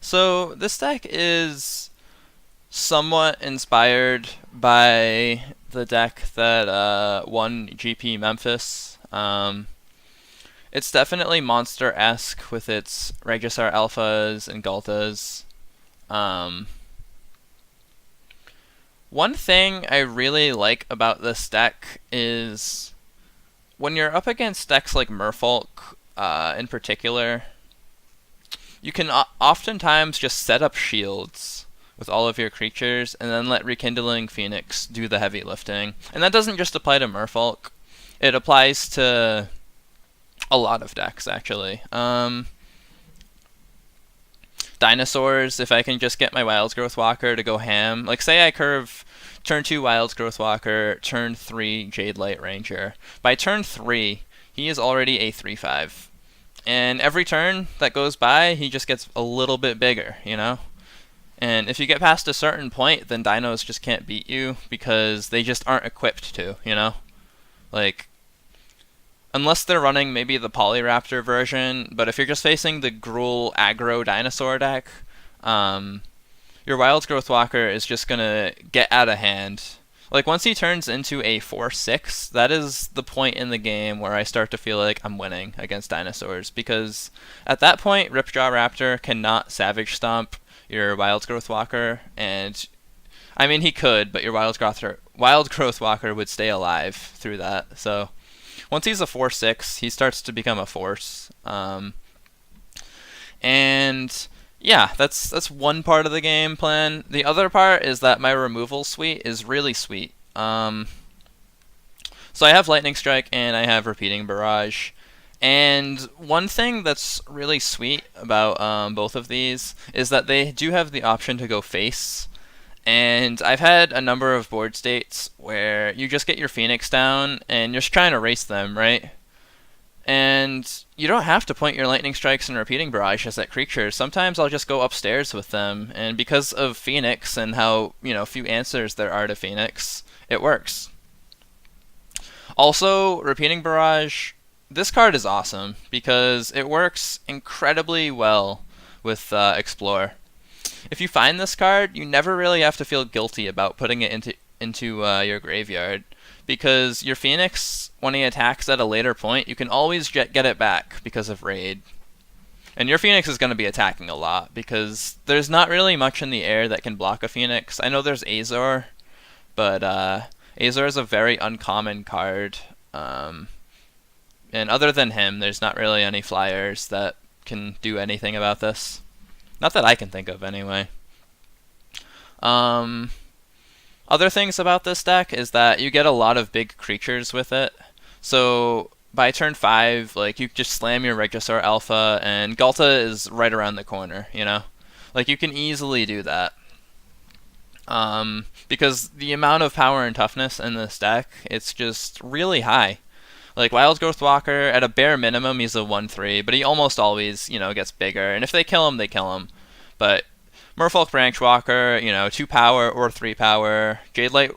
So this deck is somewhat inspired by the deck that won GP Memphis. It's definitely monster-esque with its Regisaur Alphas and Galtas. Um, One thing I really like about this deck is when you're up against decks like Merfolk, in particular, you can oftentimes just set up shields with all of your creatures and then let Rekindling Phoenix do the heavy lifting. And that doesn't just apply to Merfolk, it applies to a lot of decks, actually. Dinosaurs, if I can just get my Wild Growth Walker to go ham. Like, say I curve turn 2 Wild Growth Walker, turn 3 Jade Light Ranger. By turn 3, he is already a 3/5. And every turn that goes by, he just gets a little bit bigger, you know? And if you get past a certain point, then dinos just can't beat you because they just aren't equipped to, you know? Like, unless they're running maybe the Polyraptor version, but if you're just facing the Gruul aggro dinosaur deck, your Wild Growth Walker is just gonna get out of hand. Like, once he turns into a 4/6, that is the point in the game where I start to feel like I'm winning against dinosaurs, because at that point, Ripjaw Raptor cannot Savage Stomp your Wild Growth Walker, and I mean, he could, but your Wild Growth Walker would stay alive through that. So once he's a 4/6, he starts to become a force. And yeah, that's one part of the game plan. The other part is that my removal suite is really sweet. So I have Lightning Strike and I have Repeating Barrage. And one thing that's really sweet about both of these is that they do have the option to go face. And I've had a number of board states where you just get your Phoenix down and you're just trying to race them, right? And you don't have to point your Lightning Strikes and Repeating Barrages at creatures. Sometimes I'll just go upstairs with them, and because of Phoenix and how, few answers there are to Phoenix, it works. Also, Repeating Barrage, this card is awesome because it works incredibly well with Explore. If you find this card, you never really have to feel guilty about putting it into your graveyard, because your Phoenix, when he attacks at a later point, you can always get it back because of Raid. And your Phoenix is going to be attacking a lot, because there's not really much in the air that can block a Phoenix. I know there's Azor, but Azor is a very uncommon card. And other than him, there's not really any flyers that can do anything about this. Not that I can think of, anyway. Other things about this deck is that you get a lot of big creatures with it. So by turn 5, like, you just slam your Regisaur Alpha, and Galta is right around the corner, you know? Like, you can easily do that. Because the amount of power and toughness in this deck, it's just really high. Like, Wild Growth Walker, at a bare minimum, he's a 1/3, but he almost always, gets bigger. And if they kill him, they kill him. But Merfolk Branch Walker, 2 power or 3 power. Jade Light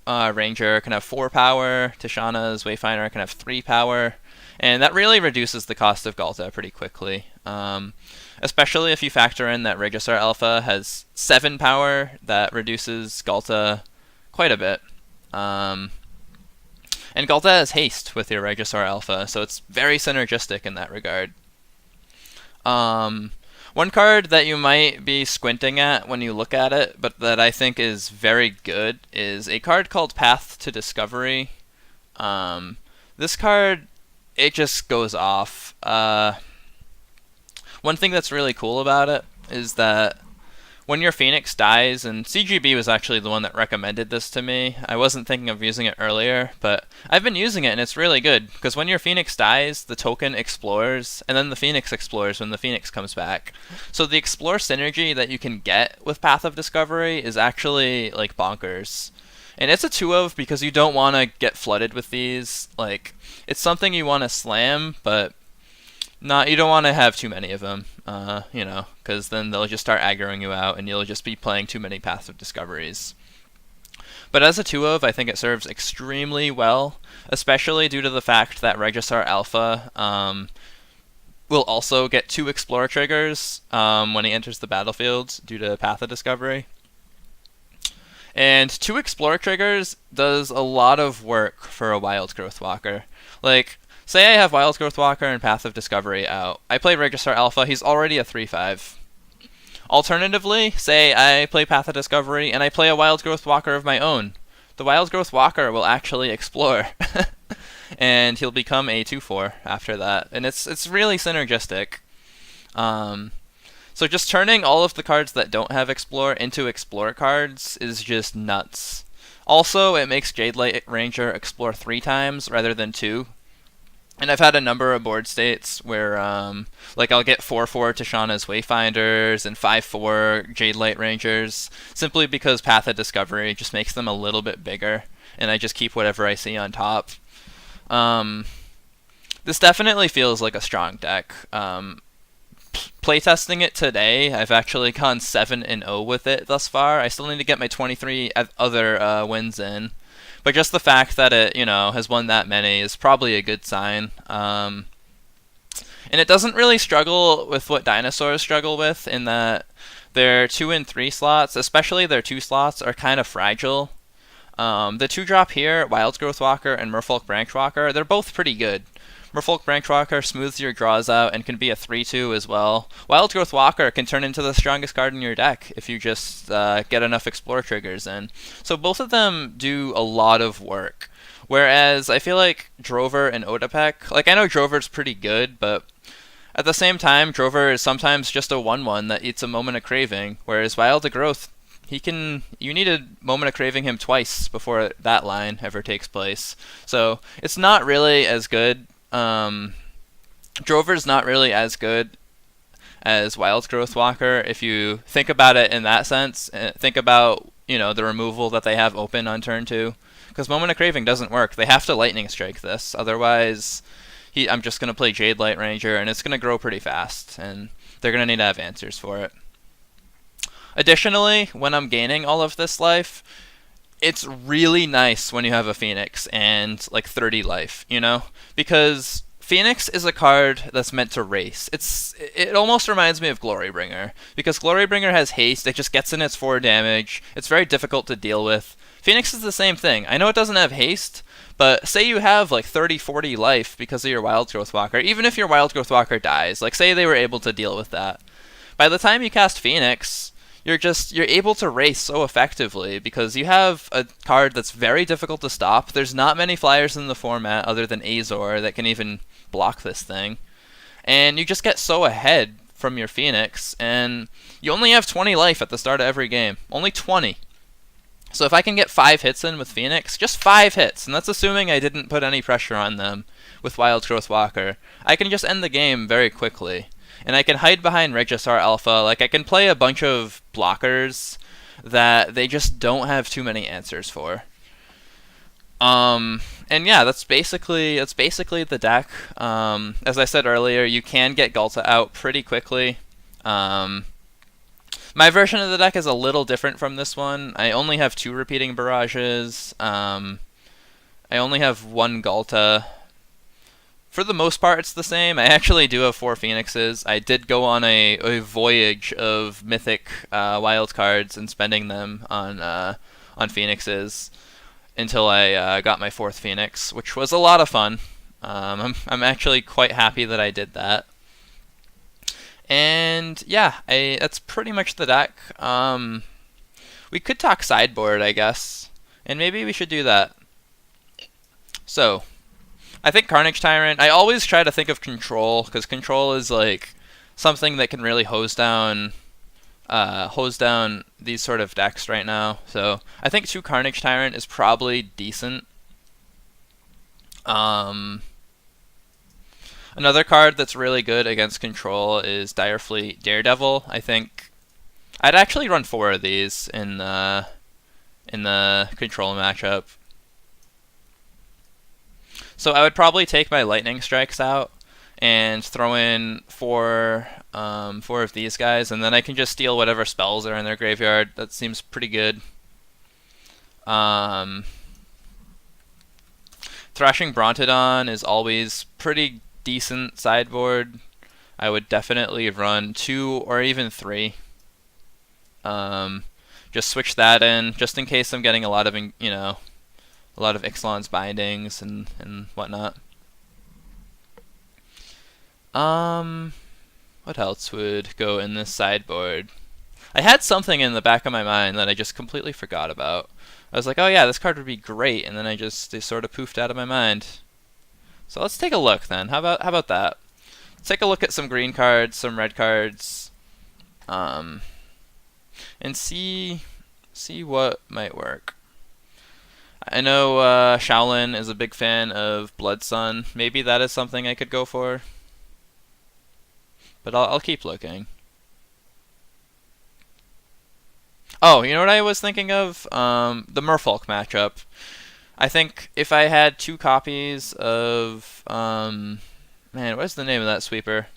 Ranger can have 4 power. Tishana's Wayfinder can have 3 power. And that really reduces the cost of Galta pretty quickly. Especially if you factor in that Regisaur Alpha has 7 power, that reduces Galta quite a bit. And Galta has haste with your Regisaur Alpha, so it's very synergistic in that regard. One card that you might be squinting at when you look at it, but that I think is very good, is a card called Path to Discovery. This card, it just goes off. One thing that's really cool about it is that when your Phoenix dies, and CGB was actually the one that recommended this to me. I wasn't thinking of using it earlier, but I've been using it and it's really good, because when your Phoenix dies, the token explores, and then the Phoenix explores when the Phoenix comes back. So the explore synergy that you can get with Path of Discovery is actually, like, bonkers. And it's a 2-of because you don't want to get flooded with these. Like, it's something you want to slam, but you don't want to have too many of them, because then they'll just start aggroing you out, and you'll just be playing too many Paths of Discoveries. But as a 2-of, I think it serves extremely well, especially due to the fact that Regisaur Alpha will also get 2 Explore triggers when he enters the battlefield due to Path of Discovery. And 2 Explore triggers does a lot of work for a Wild Growth Walker. Like, say I have Wild Growth Walker and Path of Discovery out. I play Regisaur Alpha, he's already a 3/5. Alternatively, say I play Path of Discovery and I play a Wild Growth Walker of my own. The Wild Growth Walker will actually explore. And he'll become a 2/4 after that. And it's really synergistic. So just turning all of the cards that don't have Explore into Explore cards is just nuts. Also, it makes Jadelight Ranger explore 3 times rather than 2. And I've had a number of board states where, like, I'll get 4/4 Tishana's Wayfinders and 5/4 Jadelight Rangers, simply because Path of Discovery just makes them a little bit bigger, and I just keep whatever I see on top. This definitely feels like a strong deck. Playtesting it today, I've actually gone 7-0 with it thus far. I still need to get my 23 other wins in. But just the fact that it, has won that many is probably a good sign. And it doesn't really struggle with what dinosaurs struggle with, in that their 2 and 3 slots, especially their 2 slots, are kind of fragile. The 2-drop here, Wild Growth Walker and Merfolk Branchwalker, they're both pretty good. Merfolk Branchwalker smooths your draws out and can be a 3/2 as well. Wild Growth Walker can turn into the strongest card in your deck if you just get enough Explore triggers in. So both of them do a lot of work. Whereas I feel like Drover and Odapek, like, I know Drover's pretty good, but at the same time, Drover is sometimes just a 1/1 that eats a Moment of Craving, whereas Wild Growth, you need a Moment of Craving him twice before that line ever takes place. So it's not really as good. Drover's not really as good as Wild Growth Walker if you think about it in that sense. Think about, the removal that they have open on turn 2. Because Moment of Craving doesn't work. They have to Lightning Strike this. Otherwise, I'm just going to play Jadelight Ranger, and it's going to grow pretty fast. And they're going to need to have answers for it. Additionally, when I'm gaining all of this life, it's really nice when you have a Phoenix and, like, 30 life, Because Phoenix is a card that's meant to race. It almost reminds me of Glorybringer, because Glorybringer has haste, it just gets in its 4 damage, it's very difficult to deal with. Phoenix is the same thing. I know it doesn't have haste, but say you have, like, 30, 40 life because of your Wild Growth Walker, even if your Wild Growth Walker dies, like, say they were able to deal with that. By the time you cast Phoenix, you're able to race so effectively because you have a card that's very difficult to stop. There's not many flyers in the format other than Azor that can even block this thing. And you just get so ahead from your Phoenix, and you only have 20 life at the start of every game. Only 20. So if I can get 5 hits in with Phoenix, just 5 hits, and that's assuming I didn't put any pressure on them with Wild Growth Walker, I can just end the game very quickly. And I can hide behind Regisaur Alpha. Like, I can play a bunch of blockers that they just don't have too many answers for. And yeah, that's basically the deck. As I said earlier, you can get Ghalta out pretty quickly. My version of the deck is a little different from this one. I only have 2 repeating barrages. I only have 1 Ghalta. For the most part, it's the same. I actually do have 4 Phoenixes. I did go on a voyage of mythic wild cards and spending them on Phoenixes until I got my 4th Phoenix, which was a lot of fun. I'm actually quite happy that I did that. And yeah, that's pretty much the deck. We could talk sideboard, I guess, and maybe we should do that. So, I think Carnage Tyrant, I always try to think of Control, because Control is like something that can really hose down these sort of decks right now. So I think 2 Carnage Tyrant is probably decent. Another card that's really good against Control is Direfleet Daredevil. I think I'd actually run 4 of these in the Control matchup. So I would probably take my Lightning Strikes out and throw in 4 of these guys, and then I can just steal whatever spells are in their graveyard. That seems pretty good. Thrashing Brontodon is always pretty decent sideboard. I would definitely run 2 or even 3. Um, just switch that in, just in case I'm getting a lot of, a lot of Ixalan's bindings and whatnot. What else would go in this sideboard? I had something in the back of my mind that I just completely forgot about. I was like, oh yeah, this card would be great, and then they sort of poofed out of my mind. So let's take a look then. How about that? Let's take a look at some green cards, some red cards, and see what might work. I know Shaolin is a big fan of Blood Sun. Maybe that is something I could go for. But I'll keep looking. Oh, you know what I was thinking of? The Merfolk matchup. I think if I had 2 copies of man, what's the name of that sweeper?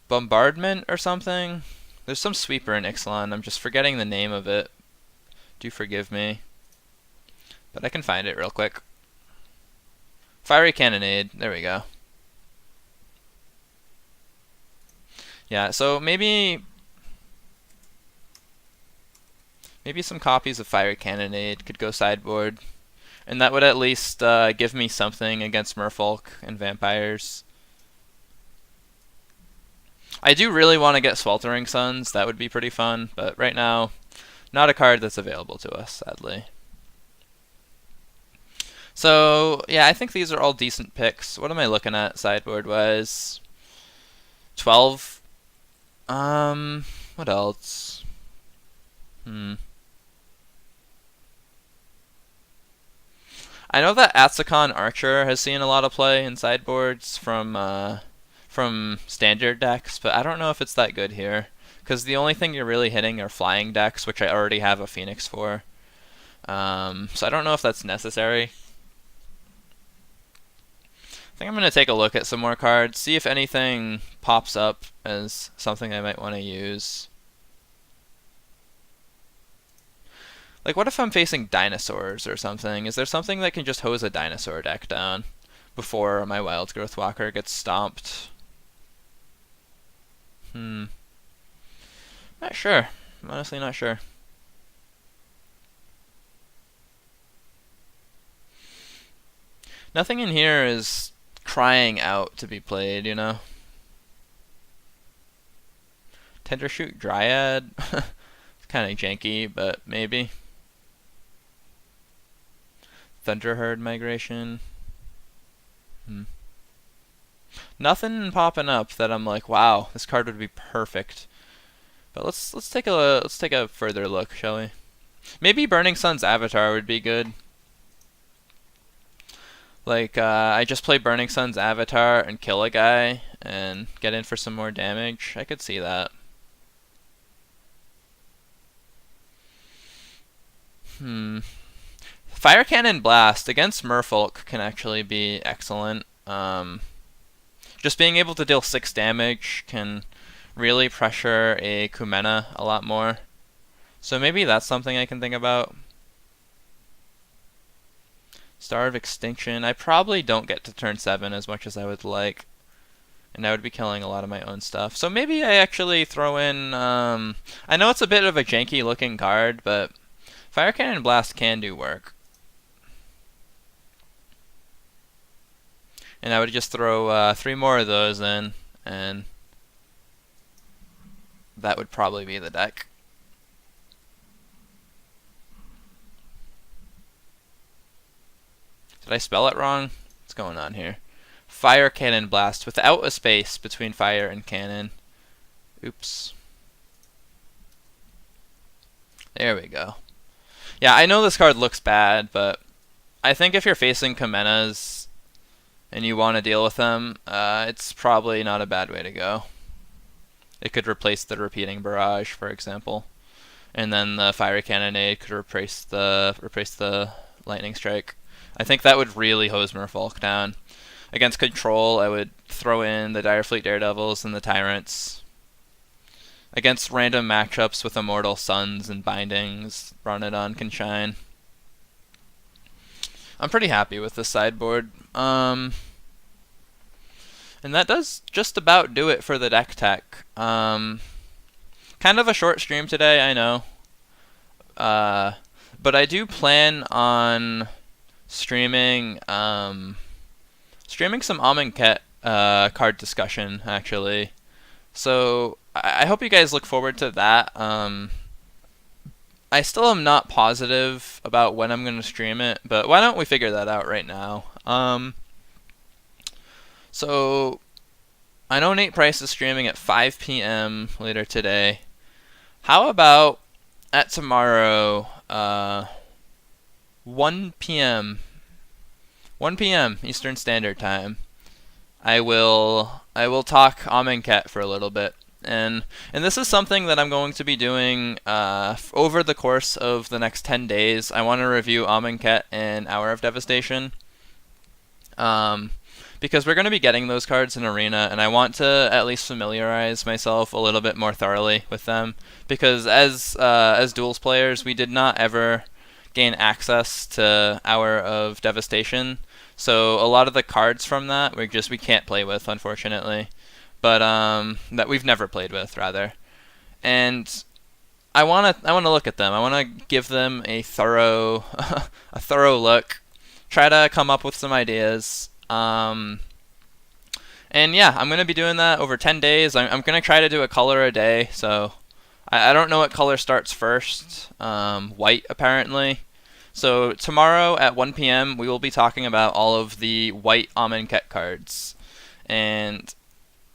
Bombardment or something? There's some sweeper in Ixalan. I'm just forgetting the name of it. Do forgive me. But I can find it real quick. Fiery Cannonade. There we go. Yeah, so maybe some copies of Fiery Cannonade could go sideboard. And that would at least give me something against Merfolk and Vampires. I do really want to get Sweltering Suns. That would be pretty fun. But right now, not a card that's available to us, sadly. So, yeah, I think these are all decent picks. What am I looking at sideboard-wise? 12. What else? I know that Atsukon Archer has seen a lot of play in sideboards from standard decks, but I don't know if it's that good here. Because the only thing you're really hitting are flying decks, which I already have a Phoenix for. So I don't know if that's necessary. I think I'm going to take a look at some more cards, see if anything pops up as something I might want to use. Like, what if I'm facing dinosaurs or something? Is there something that can just hose a dinosaur deck down before my Wild Growth Walker gets stomped? Not sure. I'm honestly not sure. Nothing in here is crying out to be played, you know? Tendershoot Dryad? It's kind of janky, but maybe. Thunderherd Migration. Nothing popping up that I'm like, wow, this card would be perfect. But let's take a further look, shall we? Maybe Burning Sun's Avatar would be good. Like, I just play Burning Sun's Avatar and kill a guy and get in for some more damage. I could see that. Fire Cannon Blast against Merfolk can actually be excellent. Just being able to deal 6 damage can really pressure a Kumena a lot more. So maybe that's something I can think about. Star of Extinction. I probably don't get to turn 7 as much as I would like. And I would be killing a lot of my own stuff. So maybe I actually throw in... I know it's a bit of a janky looking card, but Fire Cannon Blast can do work. And I would just throw 3 more of those in, and that would probably be the deck. Did I spell it wrong? What's going on here? Fire Cannon Blast without a space between fire and cannon. Oops. There we go. Yeah, I know this card looks bad, but I think if you're facing Kumenas and you want to deal with them, it's probably not a bad way to go. It could replace the Repeating Barrage, for example, and then the Fiery Cannonade could replace the Lightning Strike. I think that would really hose Merfolk down. Against Control, I would throw in the Direfleet Daredevils and the Tyrants. Against random matchups with Immortal Suns and Bindings, run it on Conshine. I'm pretty happy with this sideboard. And that does just about do it for the deck tech. Kind of a short stream today, I know. But I do plan on streaming streaming some Amonkhet card discussion, actually. So I hope you guys look forward to that. I still am not positive about when I'm going to stream it, but why don't we figure that out right now? So I know Nate Price is streaming at 5 p.m. later today. How about at tomorrow, 1 p.m. 1 p.m. Eastern Standard Time? I will talk Amonkhet for a little bit, and this is something that I'm going to be doing over the course of the next 10 days. I want to review Amonkhet and Hour of Devastation, because we're going to be getting those cards in Arena, and I want to at least familiarize myself a little bit more thoroughly with them, because as Duels players, we did not ever gain access to Hour of Devastation. So a lot of the cards from that we can't play with, unfortunately, but that we've never played with, rather. And I wanna look at them. I wanna give them a thorough look. Try to come up with some ideas. And yeah, I'm gonna be doing that over 10 days. I'm gonna try to do a color a day. So I don't know what color starts first. White, apparently. So tomorrow at 1 p.m. we will be talking about all of the white Amonkhet cards, and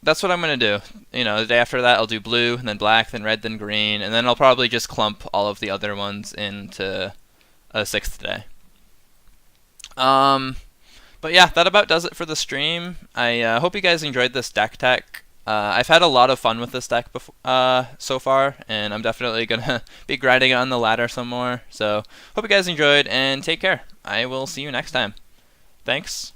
that's what I'm gonna do. The day after that I'll do blue, and then black, then red, then green, and then I'll probably just clump all of the other ones into a sixth day. But yeah, that about does it for the stream. I hope you guys enjoyed this deck tech. I've had a lot of fun with this deck so far, and I'm definitely going to be grinding on the ladder some more. So, hope you guys enjoyed, and take care. I will see you next time. Thanks.